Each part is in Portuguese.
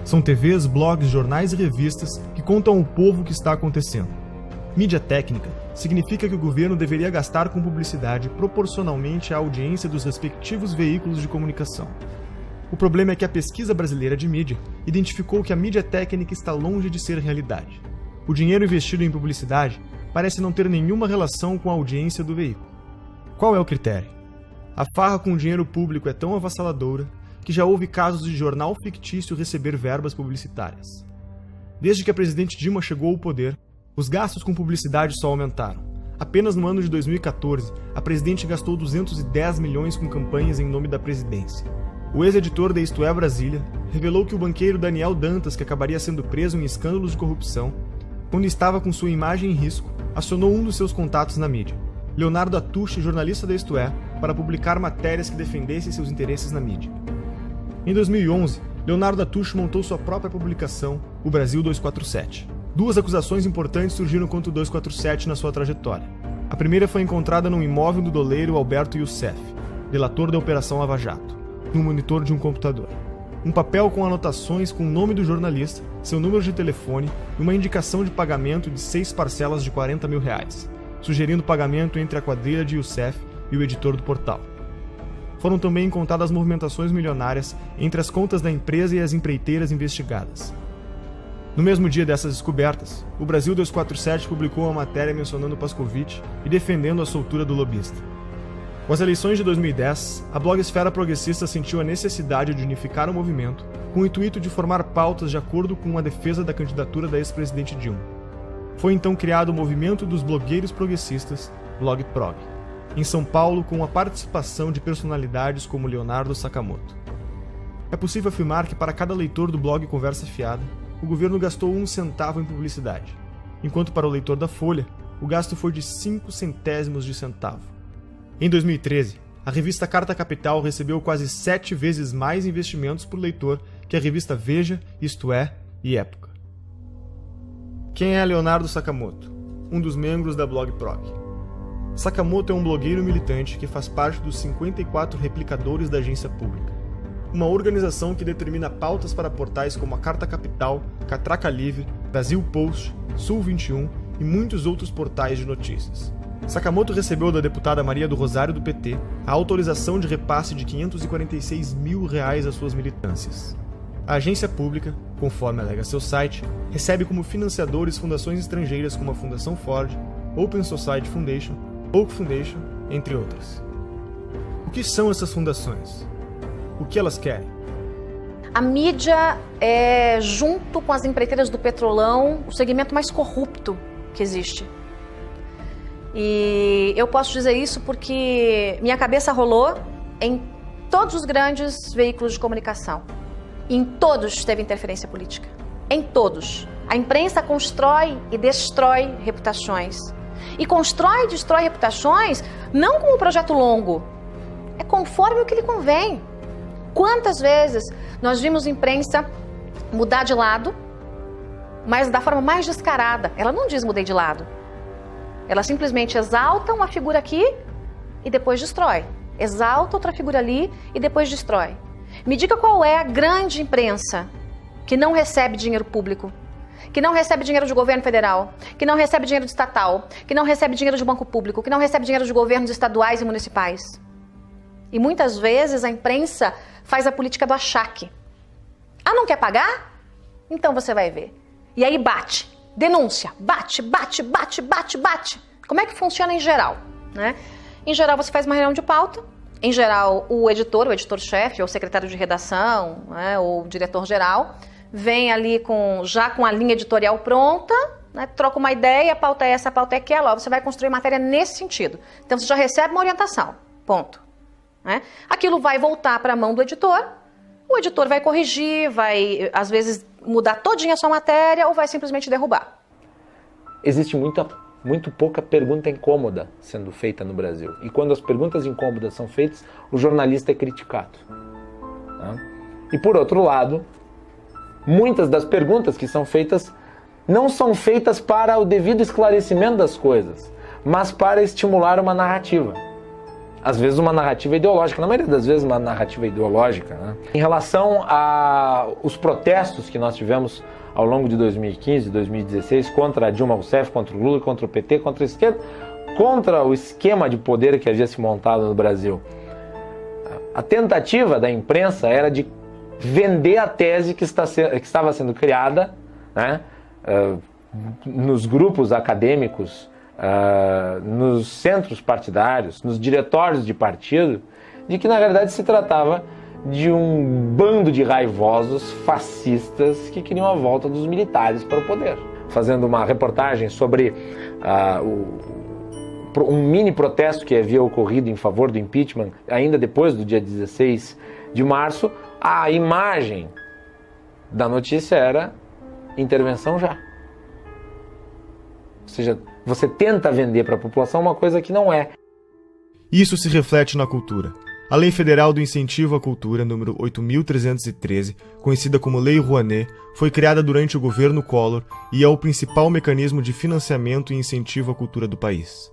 São TVs, blogs, jornais e revistas que contam ao povo o que está acontecendo. Mídia técnica significa que o governo deveria gastar com publicidade proporcionalmente à audiência dos respectivos veículos de comunicação. O problema é que a pesquisa brasileira de mídia identificou que a mídia técnica está longe de ser realidade. O dinheiro investido em publicidade parece não ter nenhuma relação com a audiência do veículo. Qual é o critério? A farra com o dinheiro público é tão avassaladora que já houve casos de jornal fictício receber verbas publicitárias. Desde que a presidente Dilma chegou ao poder, os gastos com publicidade só aumentaram. Apenas no ano de 2014, a presidente gastou 210 milhões com campanhas em nome da presidência. O ex-editor da Isto É Brasília revelou que o banqueiro Daniel Dantas, que acabaria sendo preso em escândalos de corrupção, quando estava com sua imagem em risco, acionou um dos seus contatos na mídia, Leonardo Atushi, jornalista da Isto É, para publicar matérias que defendessem seus interesses na mídia. Em 2011, Leonardo Atushi montou sua própria publicação, o Brasil 247. Duas acusações importantes surgiram contra o 247 na sua trajetória. A primeira foi encontrada num imóvel do doleiro Alberto Youssef, delator da Operação Lava Jato, no monitor de um computador. Um papel com anotações com o nome do jornalista, seu número de telefone e uma indicação de pagamento de 6 parcelas de R$40 mil, sugerindo pagamento entre a quadrilha de Youssef e o editor do portal. Foram também encontradas movimentações milionárias entre as contas da empresa e as empreiteiras investigadas. No mesmo dia dessas descobertas, o Brasil 247 publicou uma matéria mencionando Pascovitch e defendendo a soltura do lobista. Com as eleições de 2010, a blogosfera progressista sentiu a necessidade de unificar o movimento com o intuito de formar pautas de acordo com a defesa da candidatura da ex-presidente Dilma. Foi então criado o movimento dos blogueiros progressistas, BlogProg, em São Paulo, com a participação de personalidades como Leonardo Sakamoto. É possível afirmar que para cada leitor do blog Conversa Fiada, o governo gastou 1 centavo em publicidade, enquanto para o leitor da Folha, o gasto foi de 5 centésimos de centavo. Em 2013, a revista Carta Capital recebeu quase 7 vezes mais investimentos por leitor que a revista Veja, Isto É e Época. Quem é Leonardo Sakamoto? Um dos membros da BlogProg. Sakamoto é um blogueiro militante que faz parte dos 54 replicadores da agência pública, uma organização que determina pautas para portais como a Carta Capital, Catraca Livre, Brasil Post, Sul 21 e muitos outros portais de notícias. Sakamoto recebeu da deputada Maria do Rosário do PT a autorização de repasse de R$546 mil às suas militâncias. A agência pública, conforme alega seu site, recebe como financiadores fundações estrangeiras como a Fundação Ford, Open Society Foundation, Oak Foundation, entre outras. O que são essas fundações? O que elas querem? A mídia é, junto com as empreiteiras do petrolão, o segmento mais corrupto que existe. E eu posso dizer isso porque minha cabeça rolou em todos os grandes veículos de comunicação. Em todos teve interferência política. Em todos. A imprensa constrói e destrói reputações. E constrói e destrói reputações não com um projeto longo. É conforme o que lhe convém. Quantas vezes nós vimos a imprensa mudar de lado, mas da forma mais descarada. Ela não diz mudei de lado. Ela simplesmente exalta uma figura aqui e depois destrói. Exalta outra figura ali e depois destrói. Me diga qual é a grande imprensa que não recebe dinheiro público, que não recebe dinheiro de governo federal, que não recebe dinheiro de estatal, que não recebe dinheiro de banco público, que não recebe dinheiro de governos estaduais e municipais. E muitas vezes a imprensa faz a política do achaque. Ah, não quer pagar? Então você vai ver. E aí bate, denúncia, bate. Como é que funciona em geral, né? Em geral você faz uma reunião de pauta, em geral o editor-chefe, ou secretário de redação, né, ou diretor-geral, vem ali já com a linha editorial pronta, né, troca uma ideia, a pauta é essa, a pauta é aquela, ó, você vai construir matéria nesse sentido. Então você já recebe uma orientação, ponto. Né? Aquilo vai voltar para a mão do editor, o editor vai corrigir, vai às vezes mudar todinha a sua matéria ou vai simplesmente derrubar. Existe muito pouca pergunta incômoda sendo feita no Brasil. E quando as perguntas incômodas são feitas, o jornalista é criticado. Né? E por outro lado, muitas das perguntas que são feitas não são feitas para o devido esclarecimento das coisas, mas para estimular uma narrativa. às vezes uma narrativa ideológica, na maioria das vezes uma narrativa ideológica, né? Em relação aos protestos que nós tivemos ao longo de 2015 e 2016 contra a Dilma Rousseff, contra o Lula, contra o PT, contra a esquerda, contra o esquema de poder que havia se montado no Brasil. A tentativa da imprensa era de vender a tese que estava sendo criada, né, nos grupos acadêmicos, nos centros partidários, nos diretórios de partido, de que na verdade se tratava de um bando de raivosos fascistas que queriam a volta dos militares para o poder. Fazendo uma reportagem sobre um mini protesto que havia ocorrido em favor do impeachment, ainda depois do dia 16 de março, a imagem da notícia era intervenção já. Ou seja, você tenta vender para a população uma coisa que não é. Isso se reflete na cultura. A Lei Federal do Incentivo à Cultura, número 8.313, conhecida como Lei Rouanet, foi criada durante o governo Collor e é o principal mecanismo de financiamento e incentivo à cultura do país.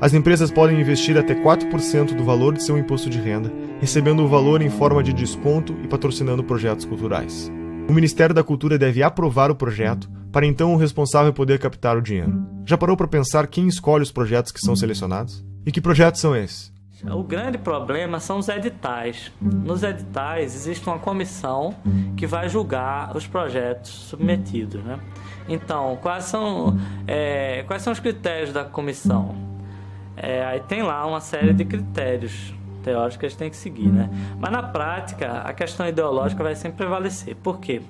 As empresas podem investir até 4% do valor de seu imposto de renda, recebendo o valor em forma de desconto e patrocinando projetos culturais. O Ministério da Cultura deve aprovar o projeto, para então o responsável poder captar o dinheiro. Já parou para pensar quem escolhe os projetos que são selecionados? E que projetos são esses? O grande problema são os editais. Nos editais existe uma comissão que vai julgar os projetos submetidos, né? Então, quais são os critérios da comissão? Aí tem lá uma série de critérios teóricos que eles têm que seguir, né? Mas na prática, a questão ideológica vai sempre prevalecer. Por quê?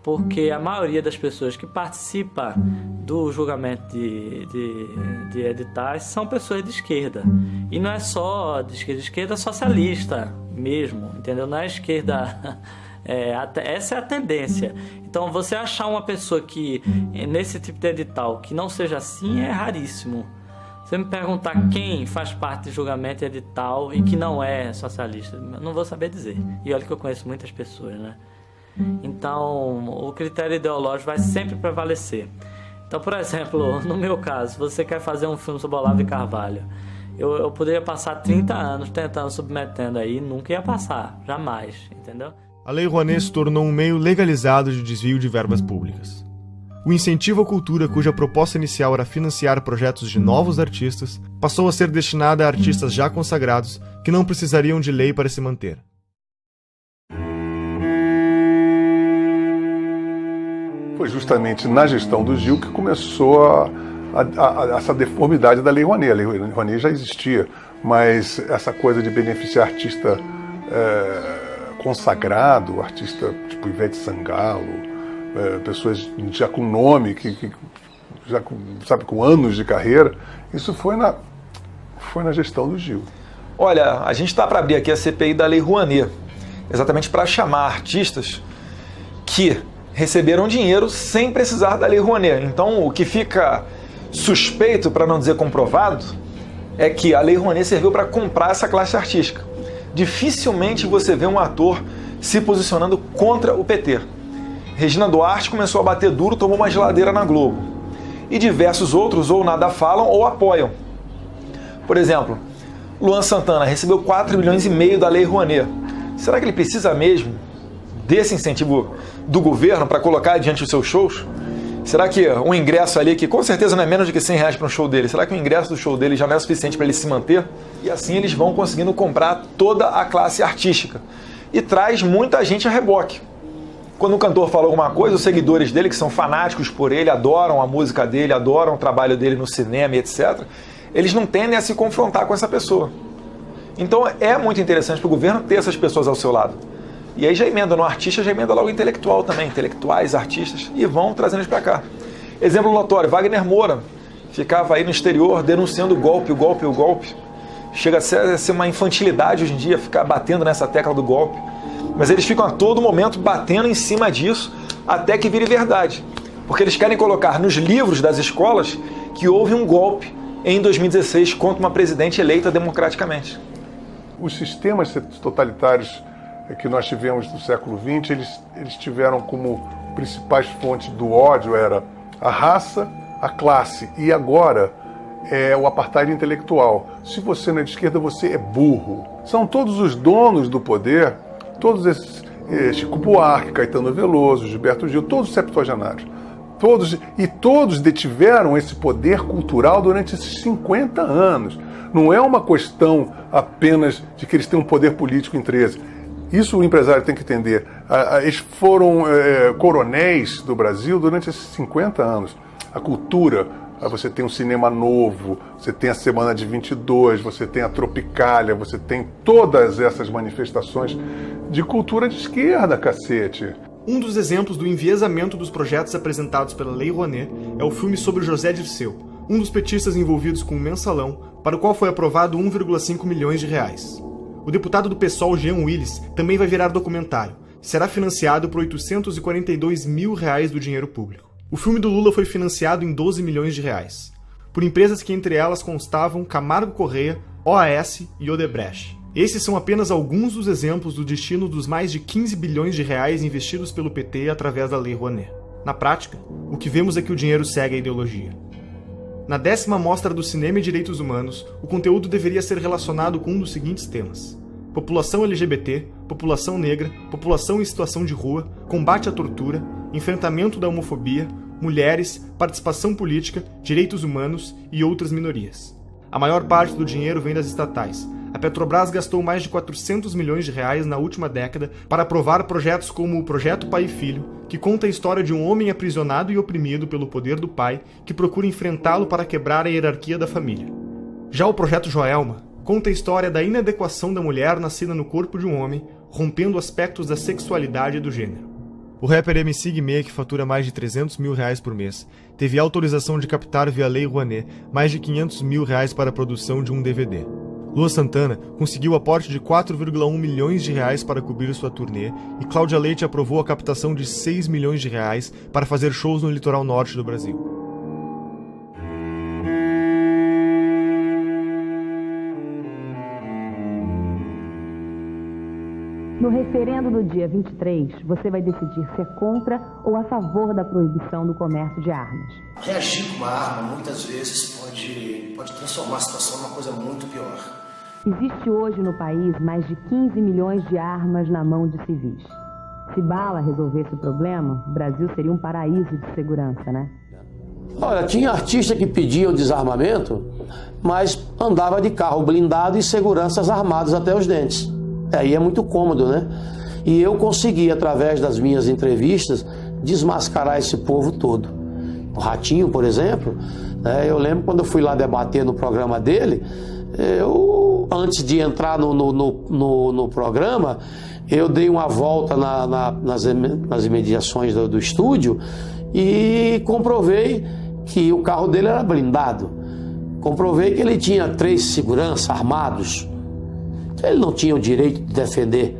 Porque a maioria das pessoas que participa do julgamento de editais são pessoas de esquerda. E não é só de esquerda socialista mesmo, entendeu? Não é esquerda... essa é a tendência. Então, você achar uma pessoa que, nesse tipo de edital, que não seja assim, é raríssimo. Você me perguntar quem faz parte de julgamento edital e que não é socialista, eu não vou saber dizer. E olha que eu conheço muitas pessoas, né? Então, o critério ideológico vai sempre prevalecer. Então, por exemplo, no meu caso, você quer fazer um filme sobre Olavo de Carvalho, eu poderia passar 30 anos tentando, submetendo aí, nunca ia passar, jamais, entendeu? A Lei Rouanet se tornou um meio legalizado de desvio de verbas públicas. O incentivo à cultura, cuja proposta inicial era financiar projetos de novos artistas, passou a ser destinada a artistas já consagrados que não precisariam de lei para se manter. Foi justamente na gestão do Gil que começou essa deformidade da Lei Rouanet. A Lei Rouanet já existia, mas essa coisa de beneficiar artista consagrado, artista tipo Ivete Sangalo, pessoas já com nome, já com anos de carreira, isso foi na gestão do Gil. Olha, a gente está para abrir aqui a CPI da Lei Rouanet, exatamente para chamar artistas que receberam dinheiro sem precisar da Lei Rouanet. Então, o que fica suspeito, para não dizer comprovado, é que a Lei Rouanet serviu para comprar essa classe artística. Dificilmente você vê um ator se posicionando contra o PT. Regina Duarte começou a bater duro, tomou uma geladeira na Globo. E diversos outros ou nada falam ou apoiam. Por exemplo, Luan Santana recebeu 4,5 milhões da Lei Rouanet. Será que ele precisa mesmo desse incentivo do governo para colocar diante dos seus shows? Será que um ingresso ali, que com certeza não é menos de que R$100 para um show dele, será que o ingresso do show dele já não é suficiente para ele se manter? E assim eles vão conseguindo comprar toda a classe artística. E traz muita gente a reboque. Quando um cantor fala alguma coisa, os seguidores dele, que são fanáticos por ele, adoram a música dele, adoram o trabalho dele no cinema e etc., eles não tendem a se confrontar com essa pessoa. Então é muito interessante para o governo ter essas pessoas ao seu lado. E aí já emenda no artista, já emenda logo intelectual também, intelectuais, artistas, e vão trazendo eles para cá. Exemplo notório, Wagner Moura ficava aí no exterior denunciando o golpe. Chega a ser uma infantilidade hoje em dia ficar batendo nessa tecla do golpe. Mas eles ficam a todo momento batendo em cima disso até que vire verdade. Porque eles querem colocar nos livros das escolas que houve um golpe em 2016 contra uma presidente eleita democraticamente. Os sistemas totalitários que nós tivemos no século XX, eles tiveram como principais fontes do ódio era a raça, a classe. E agora é o apartheid intelectual. Se você não é de esquerda, você é burro. São todos os donos do poder, todos esses, Chico Buarque, Caetano Veloso, Gilberto Gil, todos septuagenários. Todos detiveram esse poder cultural durante esses 50 anos. Não é uma questão apenas de que eles têm um poder político em 13. Isso o empresário tem que entender. Eles foram coronéis do Brasil durante esses 50 anos. A cultura, você tem um cinema novo, você tem a Semana de 22, você tem a Tropicália, você tem todas essas manifestações de cultura de esquerda, cacete. Um dos exemplos do enviesamento dos projetos apresentados pela Lei Rouanet é o filme sobre José Dirceu, um dos petistas envolvidos com o Mensalão, para o qual foi aprovado 1,5 milhões de reais. O deputado do PSOL, Jean Willis, também vai virar documentário. Será financiado por 842 mil reais do dinheiro público. O filme do Lula foi financiado em 12 milhões de reais, por empresas que entre elas constavam Camargo Correia, OAS e Odebrecht. Esses são apenas alguns dos exemplos do destino dos mais de 15 bilhões de reais investidos pelo PT através da Lei Rouanet. Na prática, o que vemos é que o dinheiro segue a ideologia. Na 10ª Mostra do Cinema e Direitos Humanos, o conteúdo deveria ser relacionado com um dos seguintes temas: população LGBT, população negra, população em situação de rua, combate à tortura, enfrentamento da homofobia, mulheres, participação política, direitos humanos e outras minorias. A maior parte do dinheiro vem das estatais. A Petrobras gastou mais de 400 milhões de reais na última década para aprovar projetos como o Projeto Pai e Filho, que conta a história de um homem aprisionado e oprimido pelo poder do pai, que procura enfrentá-lo para quebrar a hierarquia da família. Já o Projeto Joelma conta a história da inadequação da mulher nascida no corpo de um homem, rompendo aspectos da sexualidade e do gênero. O rapper MC Guimê, que fatura mais de 300 mil reais por mês, teve autorização de captar via Lei Rouanet mais de 500 mil reais para a produção de um DVD. Lua Santana conseguiu aporte de 4,1 milhões de reais para cobrir sua turnê e Cláudia Leite aprovou a captação de 6 milhões de reais para fazer shows no litoral norte do Brasil. No referendo do dia 23, você vai decidir se é contra ou a favor da proibição do comércio de armas. Reagir com uma arma, muitas vezes, pode transformar a situação numa coisa muito pior. Existe hoje no país mais de 15 milhões de armas na mão de civis. Se bala resolvesse o problema, o Brasil seria um paraíso de segurança, né? Olha, tinha artista que pedia o desarmamento, mas andava de carro blindado e seguranças armados até os dentes. Aí é muito cômodo, né? E eu consegui, através das minhas entrevistas, desmascarar esse povo todo. O Ratinho, por exemplo, eu lembro quando eu fui lá debater no programa dele, antes de entrar no programa, eu dei uma volta nas imediações do estúdio e comprovei que o carro dele era blindado. Comprovei que ele tinha 3 seguranças armados. Ele não tinha o direito de defender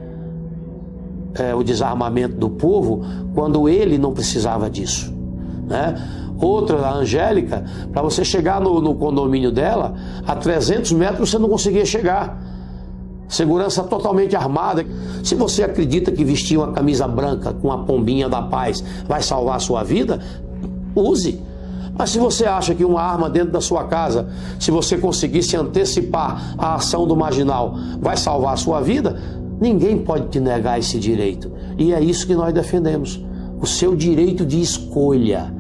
o desarmamento do povo quando ele não precisava disso, né? Outra, a Angélica, para você chegar no condomínio dela, a 300 metros você não conseguia chegar. Segurança totalmente armada. Se você acredita que vestir uma camisa branca com a pombinha da paz vai salvar a sua vida, use. Mas se você acha que uma arma dentro da sua casa, se você conseguir se antecipar à ação do marginal, vai salvar a sua vida, ninguém pode te negar esse direito. E é isso que nós defendemos, o seu direito de escolha.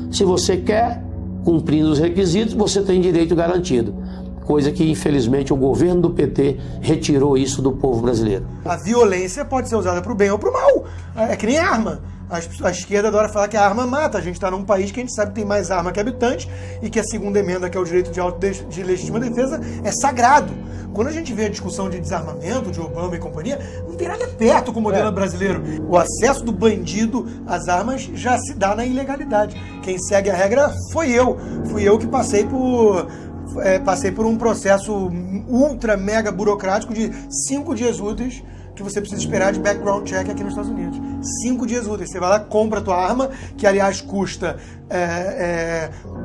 Se você quer, cumprindo os requisitos, você tem direito garantido. Coisa que, infelizmente, o governo do PT retirou isso do povo brasileiro. A violência pode ser usada para o bem ou para o mal. É que nem arma. A esquerda adora falar que a arma mata. A gente está num país que a gente sabe que tem mais arma que habitante e que a segunda emenda, que é o direito de legítima defesa, é sagrado. Quando a gente vê a discussão de desarmamento, de Obama e companhia, não tem nada perto com o modelo brasileiro. O acesso do bandido às armas já se dá na ilegalidade. Quem segue a regra foi eu. Fui eu que passei por um processo ultra mega burocrático de 5 dias úteis que você precisa esperar de background check aqui nos Estados Unidos. 5 dias úteis. Você vai lá, compra a tua arma, que aliás custa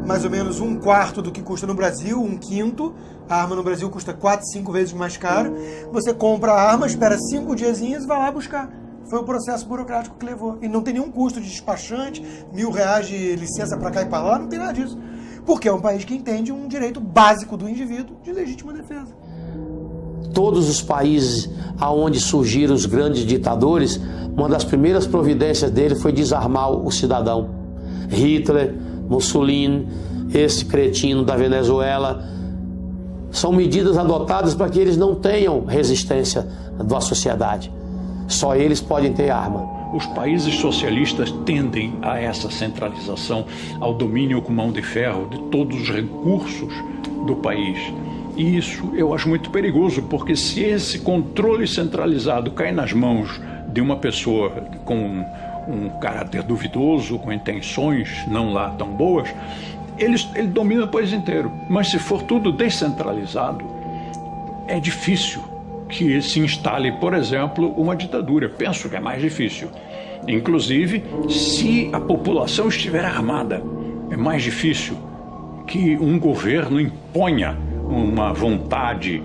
mais ou menos 1/4 do que custa no Brasil, 1/5. A arma no Brasil custa 4, 5 vezes mais caro. Você compra a arma, espera 5 diazinhos e vai lá buscar. Foi o processo burocrático que levou. E não tem nenhum custo de despachante, R$1.000 de licença para cá e para lá, não tem nada disso. Porque é um país que entende um direito básico do indivíduo de legítima defesa. Todos os países aonde surgiram os grandes ditadores, uma das primeiras providências dele foi desarmar o cidadão. Hitler, Mussolini, esse cretino da Venezuela, são medidas adotadas para que eles não tenham resistência da sociedade. Só eles podem ter arma. Os países socialistas tendem a essa centralização, ao domínio com mão de ferro de todos os recursos do país. E isso eu acho muito perigoso, porque se esse controle centralizado cai nas mãos de uma pessoa com um caráter duvidoso, com intenções não lá tão boas, ele domina o país inteiro. Mas se for tudo descentralizado, é difícil que se instale, por exemplo, uma ditadura. Penso que é mais difícil. Inclusive, se a população estiver armada, é mais difícil que um governo imponha uma vontade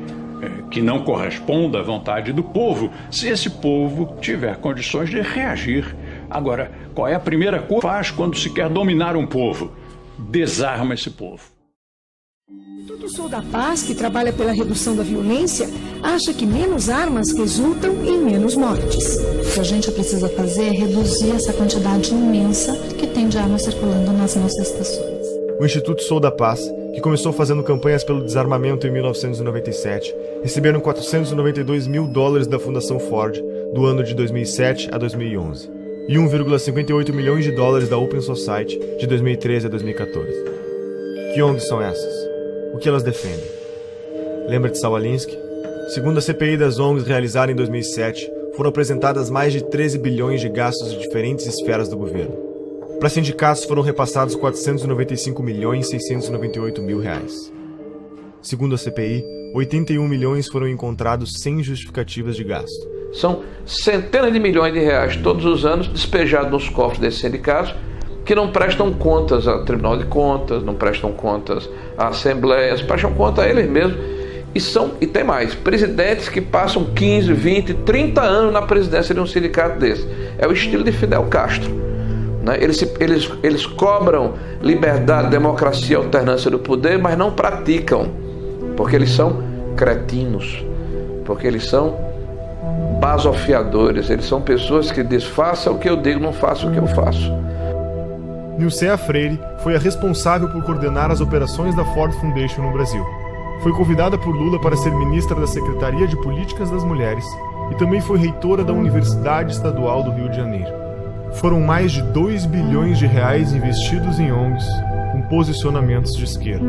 que não corresponda à vontade do povo, se esse povo tiver condições de reagir. Agora, qual é a primeira coisa que faz quando se quer dominar um povo? Desarma esse povo. O Instituto Sou da Paz, que trabalha pela redução da violência, acha que menos armas resultam em menos mortes. O que a gente precisa fazer é reduzir essa quantidade imensa que tem de armas circulando nas nossas estações. O Instituto Sou da Paz, que começou fazendo campanhas pelo desarmamento em 1997, receberam $492 mil da Fundação Ford do ano de 2007 a 2011 e $1,58 milhões da Open Society de 2013 a 2014. Que ONGs são essas? O que elas defendem? Lembra de Saul Alinsky? Segundo a CPI das ONGs realizada em 2007, foram apresentadas mais de 13 bilhões de gastos de diferentes esferas do governo. Para sindicatos foram repassados R$495.698.000. Segundo a CPI, 81 milhões foram encontrados sem justificativas de gasto. São centenas de milhões de reais todos os anos despejados nos cofres desses sindicatos que não prestam contas ao Tribunal de Contas, não prestam contas à Assembleia, prestam conta a eles mesmos. E tem mais, presidentes que passam 15, 20, 30 anos na presidência de um sindicato desse. É o estilo de Fidel Castro. Né? Eles cobram liberdade, democracia, alternância do poder, mas não praticam, porque eles são cretinos, porque eles são basofiadores, eles são pessoas que dizem, faça o que eu digo, não faça o que eu faço. Nilcea Freire foi a responsável por coordenar as operações da Ford Foundation no Brasil. Foi convidada por Lula para ser ministra da Secretaria de Políticas das Mulheres e também foi reitora da Universidade Estadual do Rio de Janeiro. Foram mais de 2 bilhões de reais investidos em ONGs com posicionamentos de esquerda.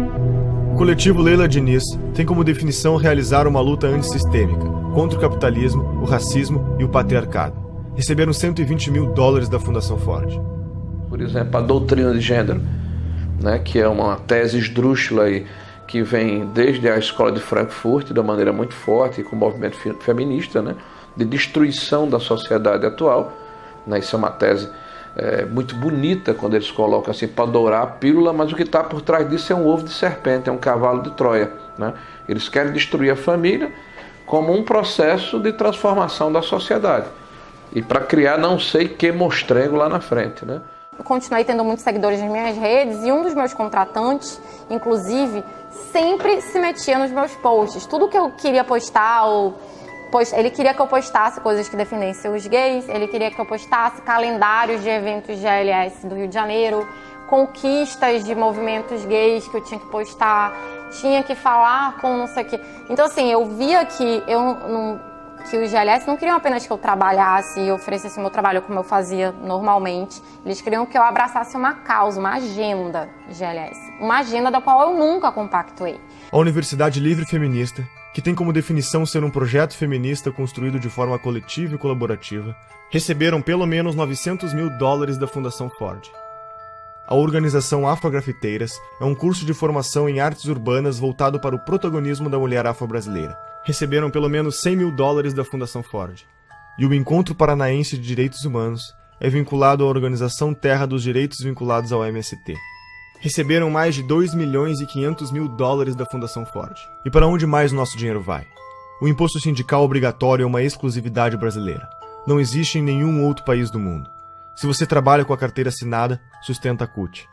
O coletivo Leila Diniz tem como definição realizar uma luta antissistêmica contra o capitalismo, o racismo e o patriarcado. Receberam $120 mil da Fundação Ford. Por exemplo, a doutrina de gênero, né, que é uma tese esdrúxula aí, que vem desde a escola de Frankfurt, de uma maneira muito forte, com o movimento feminista, né, de destruição da sociedade atual. Né, isso é uma tese muito bonita, quando eles colocam assim, para dourar a pílula, mas o que está por trás disso é um ovo de serpente, é um cavalo de Troia. Né? Eles querem destruir a família como um processo de transformação da sociedade. E para criar não sei que mostrengo lá na frente, né? Eu continuei tendo muitos seguidores nas minhas redes e um dos meus contratantes, inclusive, sempre se metia nos meus posts. Tudo que eu queria postar, ele queria que eu postasse coisas que defendessem os gays, ele queria que eu postasse calendários de eventos GLS do Rio de Janeiro, conquistas de movimentos gays que eu tinha que postar, tinha que falar com não sei o quê. Então, assim, eu via que que os GLS não queriam apenas que eu trabalhasse e oferecesse o meu trabalho como eu fazia normalmente. Eles queriam que eu abraçasse uma causa, uma agenda GLS. Uma agenda da qual eu nunca compactuei. A Universidade Livre Feminista, que tem como definição ser um projeto feminista construído de forma coletiva e colaborativa, receberam pelo menos $900 mil da Fundação Ford. A organização Afrografiteiras é um curso de formação em artes urbanas voltado para o protagonismo da mulher afro-brasileira. Receberam pelo menos $100 mil da Fundação Ford. E o Encontro Paranaense de Direitos Humanos é vinculado à organização Terra dos Direitos vinculados ao MST. Receberam mais de $2.500.000 da Fundação Ford. E para onde mais o nosso dinheiro vai? O imposto sindical obrigatório é uma exclusividade brasileira. Não existe em nenhum outro país do mundo. Se você trabalha com a carteira assinada, sustenta a CUT.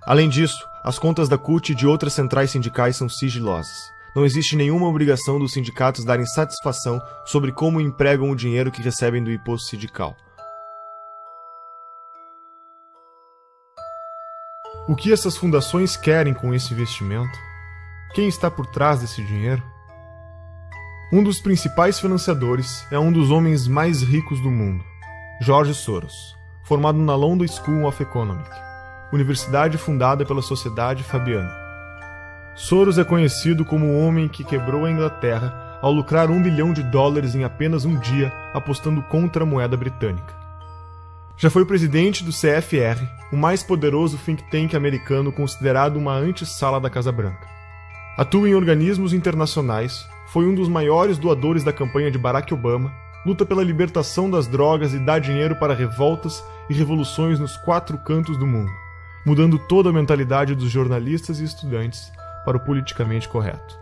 Além disso, As contas da CUT e de outras centrais sindicais são sigilosas. Não existe nenhuma obrigação dos sindicatos darem satisfação sobre como empregam o dinheiro que recebem do imposto sindical. O que essas fundações querem com esse investimento? Quem está por trás desse dinheiro? Um dos principais financiadores é um dos homens mais ricos do mundo, George Soros, formado na London School of Economics, universidade fundada pela Sociedade Fabiana. Soros é conhecido como o homem que quebrou a Inglaterra ao lucrar $1 bilhão em apenas um dia apostando contra a moeda britânica. Já foi presidente do CFR, o mais poderoso think tank americano considerado uma antessala da Casa Branca. Atua em organismos internacionais, foi um dos maiores doadores da campanha de Barack Obama, luta pela libertação das drogas e dá dinheiro para revoltas e revoluções nos 4 cantos do mundo, mudando toda a mentalidade dos jornalistas e estudantes para o politicamente correto.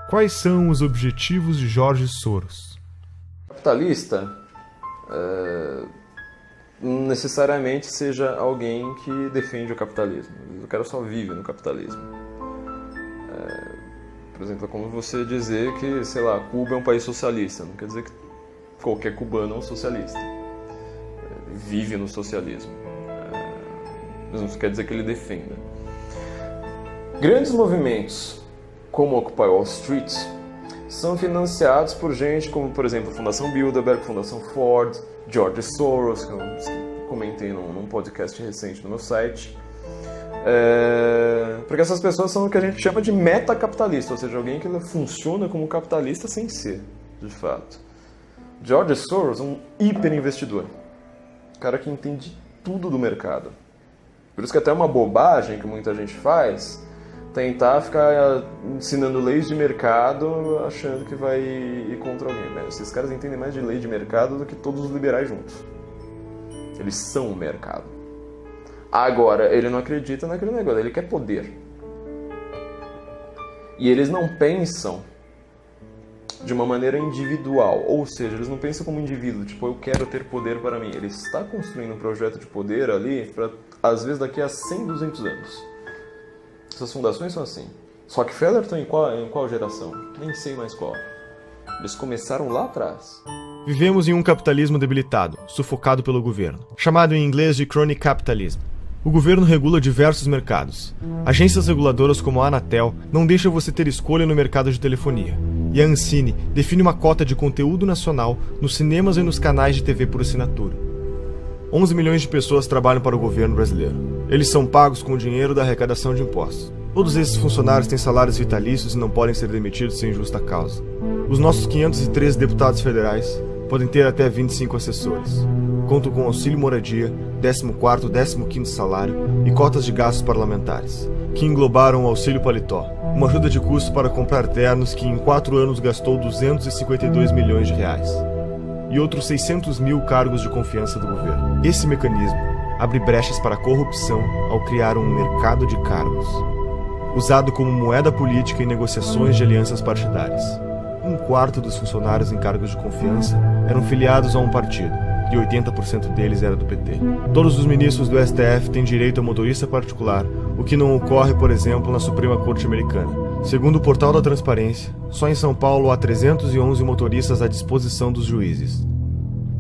Quais são os objetivos de George Soros? Capitalista não necessariamente seja alguém que defende o capitalismo. O cara só vive no capitalismo. Por exemplo, é como você dizer que, sei lá, Cuba é um país socialista. Não quer dizer que qualquer cubano é um socialista. Ele vive no socialismo. Mas não quer dizer que ele defenda. Grandes movimentos, como Occupy Wall Street, são financiados por gente como, por exemplo, a Fundação Bilderberg, Fundação Ford, George Soros, que eu comentei num podcast recente no meu site. Porque essas pessoas são o que a gente chama de metacapitalista, ou seja, alguém que funciona como capitalista sem ser, de fato. George Soros é um hiperinvestidor, cara que entende tudo do mercado. Por isso que até é uma bobagem que muita gente faz, tentar ficar ensinando leis de mercado achando que vai ir contra alguém. Esses caras entendem mais de lei de mercado do que todos os liberais juntos. Eles são o mercado. Agora, ele não acredita naquele negócio, ele quer poder. E eles não pensam de uma maneira individual, ou seja, eles não pensam como indivíduo, tipo, eu quero ter poder para mim. Ele está construindo um projeto de poder ali para, às vezes, daqui a 100, 200 anos. Essas fundações são assim. Rockefeller está em qual geração? Nem sei mais qual. Eles começaram lá atrás. Vivemos em um capitalismo debilitado, sufocado pelo governo, chamado em inglês de crony capitalism. O governo regula diversos mercados. Agências reguladoras como a Anatel não deixam você ter escolha no mercado de telefonia. E a Ancine define uma cota de conteúdo nacional nos cinemas e nos canais de TV por assinatura. 11 milhões de pessoas trabalham para o governo brasileiro. Eles são pagos com o dinheiro da arrecadação de impostos. Todos esses funcionários têm salários vitalícios e não podem ser demitidos sem justa causa. Os nossos 513 deputados federais podem ter até 25 assessores. Contam com auxílio moradia, 14º, 15º salário e cotas de gastos parlamentares, que englobaram o auxílio paletó, uma ajuda de custo para comprar ternos que em 4 anos gastou 252 milhões de reais, e outros 600 mil cargos de confiança do governo. Esse mecanismo abre brechas para a corrupção ao criar um mercado de cargos, usado como moeda política em negociações de alianças partidárias. 1/4 dos funcionários em cargos de confiança eram filiados a um partido, e 80% deles era do PT. Todos os ministros do STF têm direito a motorista particular, o que não ocorre, por exemplo, na Suprema Corte Americana. Segundo o Portal da Transparência, só em São Paulo há 311 motoristas à disposição dos juízes.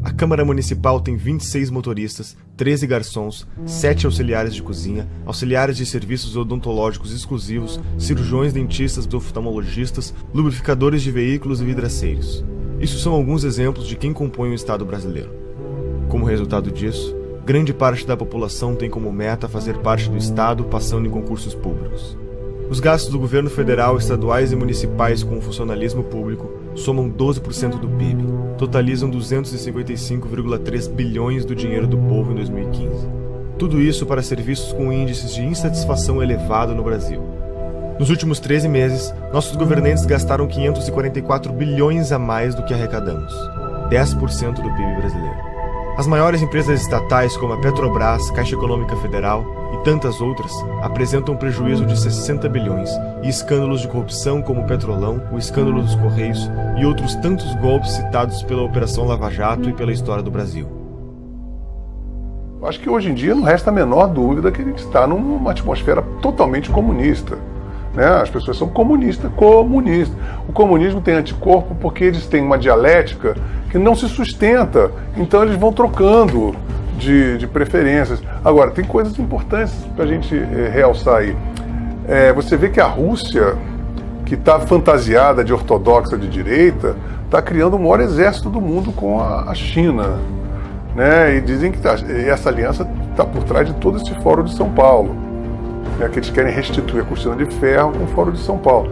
A Câmara Municipal tem 26 motoristas, 13 garçons, 7 auxiliares de cozinha, auxiliares de serviços odontológicos exclusivos, cirurgiões, dentistas, oftalmologistas, lubrificadores de veículos e vidraceiros. Isso são alguns exemplos de quem compõe o Estado brasileiro. Como resultado disso, grande parte da população tem como meta fazer parte do Estado passando em concursos públicos. Os gastos do governo federal, estaduais e municipais com o funcionalismo público somam 12% do PIB, totalizam 255,3 bilhões do dinheiro do povo em 2015. Tudo isso para serviços com índices de insatisfação elevado no Brasil. Nos últimos 13 meses, nossos governantes gastaram 544 bilhões a mais do que arrecadamos, 10% do PIB brasileiro. As maiores empresas estatais, como a Petrobras, Caixa Econômica Federal e tantas outras, apresentam prejuízo de 60 bilhões e escândalos de corrupção como o Petrolão, o escândalo dos Correios e outros tantos golpes citados pela Operação Lava Jato e pela história do Brasil. Acho que hoje em dia não resta a menor dúvida que a gente está numa atmosfera totalmente comunista. Né? As pessoas são comunistas. O comunismo tem anticorpo porque eles têm uma dialética que não se sustenta. Então eles vão trocando de preferências. Agora, tem coisas importantes para a gente realçar aí. Você vê que a Rússia, que está fantasiada de ortodoxa de direita, está criando o maior exército do mundo com a China. Né? E dizem que essa aliança está por trás de todo esse Fórum de São Paulo. Né? Que eles querem restituir a cortina de ferro com o Fórum de São Paulo.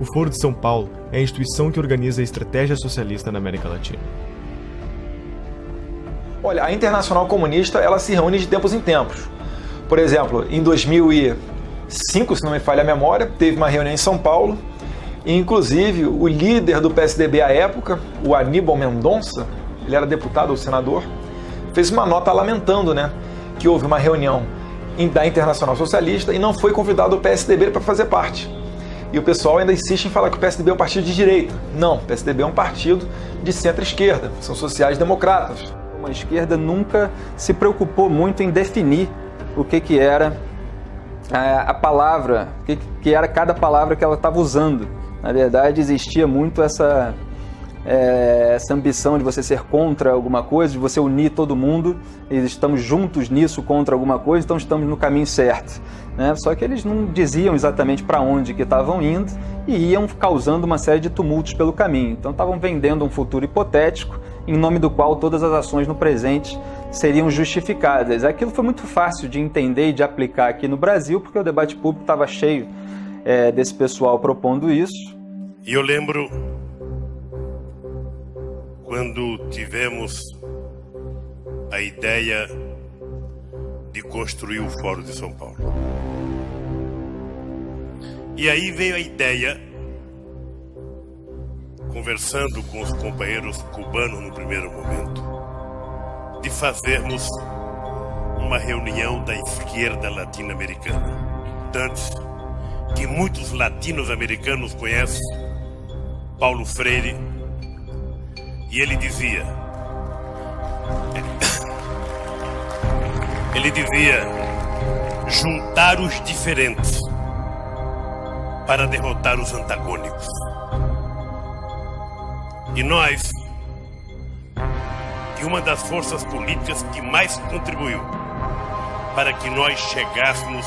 O Foro de São Paulo é a instituição que organiza a estratégia socialista na América Latina. Olha, a Internacional Comunista ela se reúne de tempos em tempos. Por exemplo, em 2005, se não me falha a memória, teve uma reunião em São Paulo e, inclusive, o líder do PSDB à época, o Aníbal Mendonça, ele era deputado ou senador, fez uma nota lamentando, né, que houve uma reunião da Internacional Socialista e não foi convidado o PSDB para fazer parte. E o pessoal ainda insiste em falar que o PSDB é um partido de direita. Não, o PSDB é um partido de centro-esquerda, são sociais-democratas. A esquerda nunca se preocupou muito em definir o que era a palavra, o que era cada palavra que ela estava usando. Na verdade, existia muito essa ambição de você ser contra alguma coisa, de você unir todo mundo, e estamos juntos nisso contra alguma coisa, então estamos no caminho certo. Né? Só que eles não diziam exatamente para onde que estavam indo e iam causando uma série de tumultos pelo caminho. Então estavam vendendo um futuro hipotético, em nome do qual todas as ações no presente seriam justificadas. Aquilo foi muito fácil de entender e de aplicar aqui no Brasil, porque o debate público estava cheio desse pessoal propondo isso. E eu lembro quando tivemos a ideia de construir o Fórum de São Paulo. E aí veio a ideia, conversando com os companheiros cubanos no primeiro momento, de fazermos uma reunião da esquerda latino-americana. Antes que muitos latinos-americanos conhecem Paulo Freire, e ele dizia juntar os diferentes para derrotar os antagônicos. E nós, que uma das forças políticas que mais contribuiu para que nós chegássemos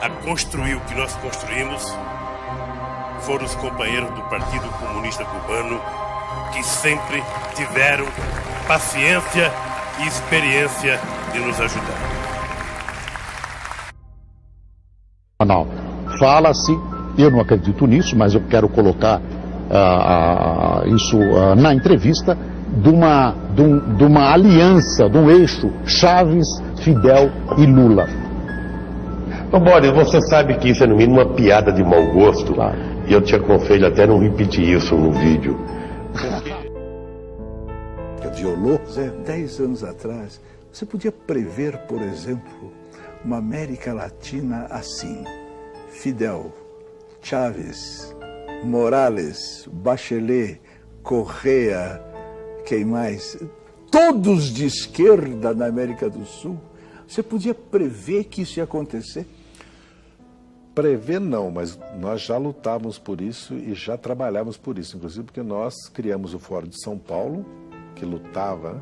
a construir o que nós construímos, foram os companheiros do Partido Comunista Cubano, que sempre tiveram paciência e experiência de nos ajudar. Não, fala-se, eu não acredito nisso, mas eu quero colocar isso na entrevista, de uma aliança, de um eixo Chaves, Fidel e Lula. Ô Boris, você sabe que isso é no mínimo uma piada de mau gosto, claro. E eu te aconselho até não repetir isso no vídeo. Violou, 10 anos atrás, você podia prever, por exemplo, uma América Latina assim: Fidel, Chávez, Morales, Bachelet, Correa, quem mais? Todos de esquerda na América do Sul. Você podia prever que isso ia acontecer? Prever não, mas nós já lutávamos por isso e já trabalhávamos por isso, inclusive porque nós criamos o Fórum de São Paulo, que lutava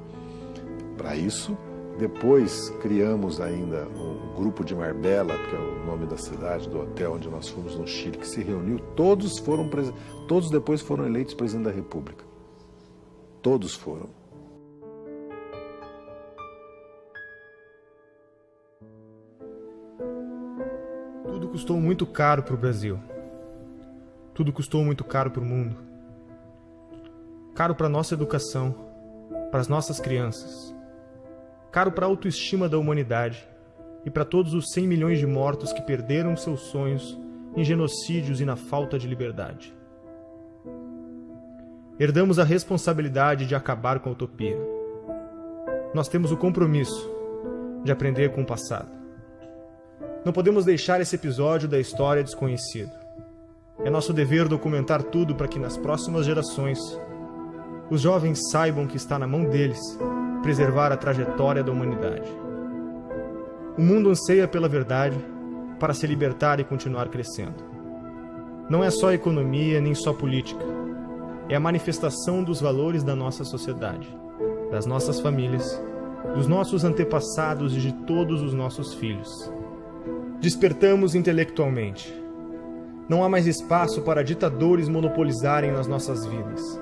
para isso. Depois criamos ainda o Grupo de Marbella, que é o nome da cidade, do hotel onde nós fomos no Chile, que se reuniu. Todos depois foram eleitos presidente da República. Todos foram. Tudo custou muito caro para o Brasil. Tudo custou muito caro para o mundo. Caro para a nossa educação, para as nossas crianças. Caro para a autoestima da humanidade e para todos os 100 milhões de mortos que perderam seus sonhos em genocídios e na falta de liberdade. Herdamos a responsabilidade de acabar com a utopia. Nós temos o compromisso de aprender com o passado. Não podemos deixar esse episódio da história desconhecido. É nosso dever documentar tudo para que nas próximas gerações os jovens saibam que está na mão deles preservar a trajetória da humanidade. O mundo anseia pela verdade para se libertar e continuar crescendo. Não é só economia nem só política. É a manifestação dos valores da nossa sociedade, das nossas famílias, dos nossos antepassados e de todos os nossos filhos. Despertamos intelectualmente. Não há mais espaço para ditadores monopolizarem as nossas vidas.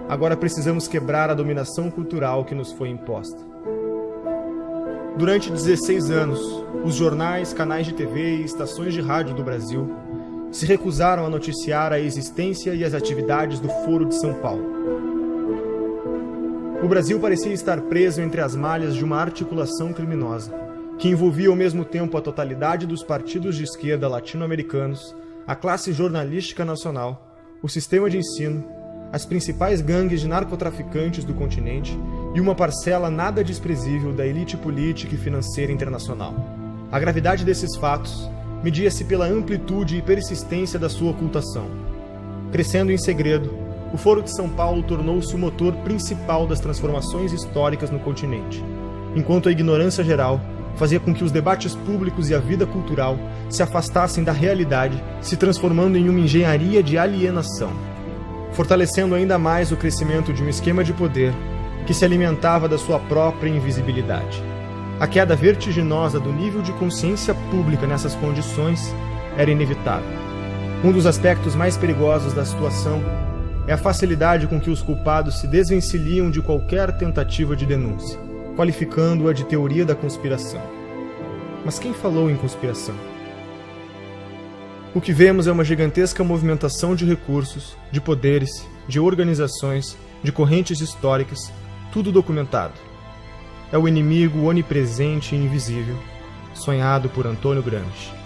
Agora precisamos quebrar a dominação cultural que nos foi imposta. Durante 16 anos, os jornais, canais de TV e estações de rádio do Brasil se recusaram a noticiar a existência e as atividades do Foro de São Paulo. O Brasil parecia estar preso entre as malhas de uma articulação criminosa, que envolvia ao mesmo tempo a totalidade dos partidos de esquerda latino-americanos, a classe jornalística nacional, o sistema de ensino, as principais gangues de narcotraficantes do continente e uma parcela nada desprezível da elite política e financeira internacional. A gravidade desses fatos media-se pela amplitude e persistência da sua ocultação. Crescendo em segredo, o Foro de São Paulo tornou-se o motor principal das transformações históricas no continente, enquanto a ignorância geral fazia com que os debates públicos e a vida cultural se afastassem da realidade, se transformando em uma engenharia de alienação, fortalecendo ainda mais o crescimento de um esquema de poder que se alimentava da sua própria invisibilidade. A queda vertiginosa do nível de consciência pública nessas condições era inevitável. Um dos aspectos mais perigosos da situação é a facilidade com que os culpados se desvencilham de qualquer tentativa de denúncia, qualificando-a de teoria da conspiração. Mas quem falou em conspiração? O que vemos é uma gigantesca movimentação de recursos, de poderes, de organizações, de correntes históricas, tudo documentado. É o inimigo onipresente e invisível, sonhado por Antônio Gramsci.